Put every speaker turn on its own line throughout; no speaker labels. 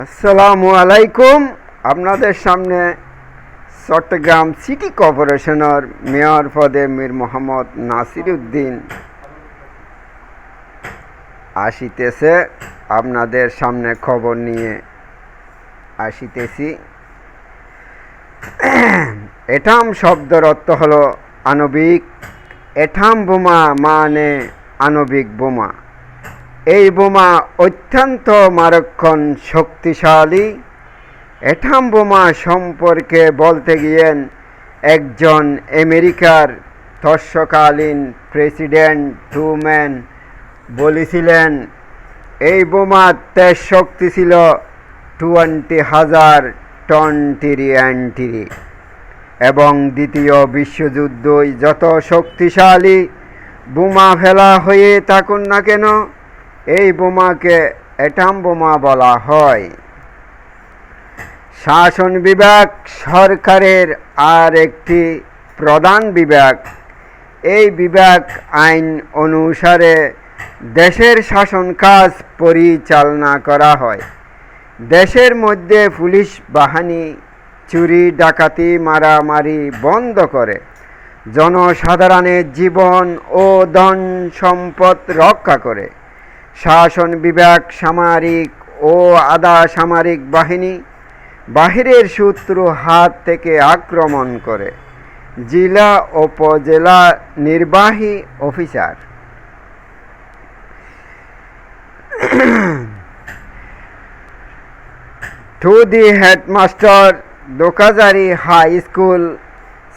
আসসালামু আলাইকুম। আপনাদের সামনে চট্টগ্রাম সিটি কর্পোরেশনের মেয়র পদে মীর মোহাম্মদ নাসির উদ্দিন আসিতেছে। আপনাদের সামনে খবর নিয়ে আসিতেছি। এটাম শব্দের অর্থ হলো আণবিক। এটাম বোমা মানে আণবিক বোমা। এই বোমা অত্যন্ত মারাত্মক শক্তিশালী। এটাম বোমা সম্পর্কে বলতে গিয়ে একজন আমেরিকার তৎকালীন প্রেসিডেন্ট ট্রুম্যান বলেছিলেন, এই বোমার তেজ শক্তি ছিল 20,000 টন TNT। এবং দ্বিতীয় বিশ্বযুদ্ধই যত শক্তিশালী বোমা ফেলা হয়ে থাকুন না কেন, এই বোমাকে এটাম বোমা বলা হয়। শাসন বিভাগ সরকারের আর একটি প্রধান বিভাগ। এই বিভাগ আইন অনুসারে দেশের শাসন কাজ পরিচালনা করা হয়। দেশের মধ্যে পুলিশ বাহিনী চুরি ডাকাতি মারামারি বন্ধ করে জনসাধারণের জীবন ও ধন সম্পদ রক্ষা করে। শাসন বিভাগ সামরিক ও আধা সামরিক বাহিনী বাহিরের শত্রু হাত থেকে আক্রমণ করে। জেলা উপজেলা নির্বাহী officer. To the headmaster, Dokazari High School,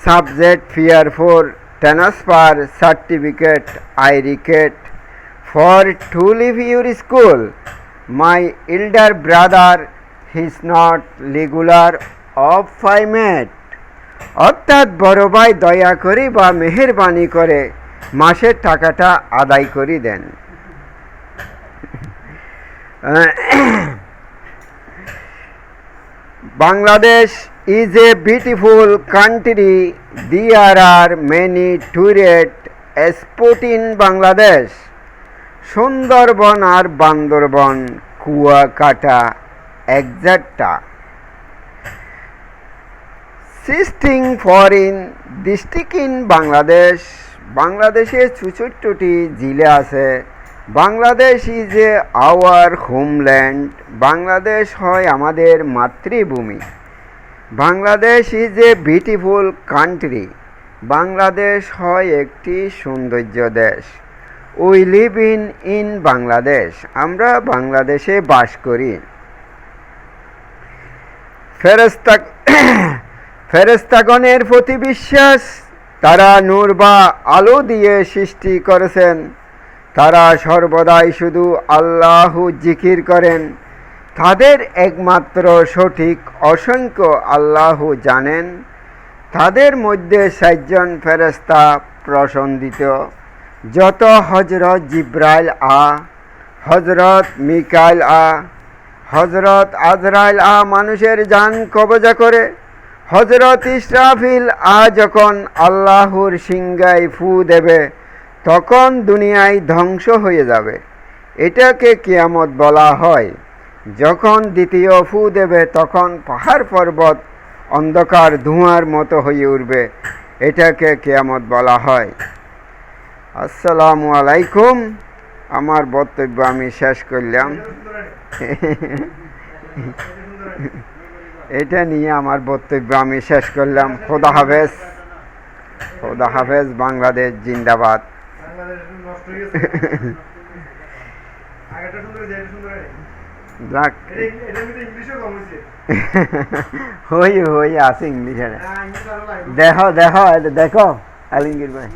subject fear for transfer certificate I request for to leave your school. My elder brother is not regular of payment. অর্থাৎ বড় ভাই দয়া করে বা মেহেরবানি করে মাসের টাকাটা আদায় করে দেন। Bangladesh is a beautiful country. There are many tourist spots in Bangladesh. Sundarban R Bandarban, Kuakata, etc. Existing foreign district in Bangladesh. বাংলাদেশে 64টি জেলা আছে। Bangladesh is a our homeland. Bangladesh হয় আমাদের মাতৃভূমি। Bangladesh is a beautiful country. Bangladesh হয় একটি সৌন্দর্য দেশ। We live in Bangladesh. আমরা বাংলাদেশে বাস করি। ফেরেশতাগণের প্রতি বিশ্বাস। তারা নূর বা আলো দিয়ে সৃষ্টি করেছেন। তারা সর্বদাই শুধু আল্লাহ জিকির করেন। তাদের একমাত্র সঠিক অসংখ্য আল্লাহ জানেন। তাদের মধ্যে 7 জন ফেরেশতা প্রসন্দিত, যত হযরত জিব্রাইল হযরত মিকাইল হযরত আজরাইল মানুষের জান কবজা করে। হযরত ইসরাফিল যখন আল্লাহর সিংহায় ফু দেবে তখন দুনিয়ায় ধ্বংস হয়ে যাবে। এটাকে কিয়ামত বলা হয়। যখন দ্বিতীয় ফু দেবে তখন পাহাড় পর্বত অন্ধকার ধোঁয়ার মতো হয়ে উঠবে। এটাকে কিয়ামত বলা হয়। আসসালামু আলাইকুম। আমার বক্তব্য আমি শেষ করলাম। এটা নিয়ে আমার বক্তব্য আমি শেষ করলাম। খোদা হাফেজ। খোদা হাফেজ। বাংলাদেশ জিন্দাবাদ। হই আছে ইংলিশে। দেখো দেখো দেখো আলমগীর ভাই।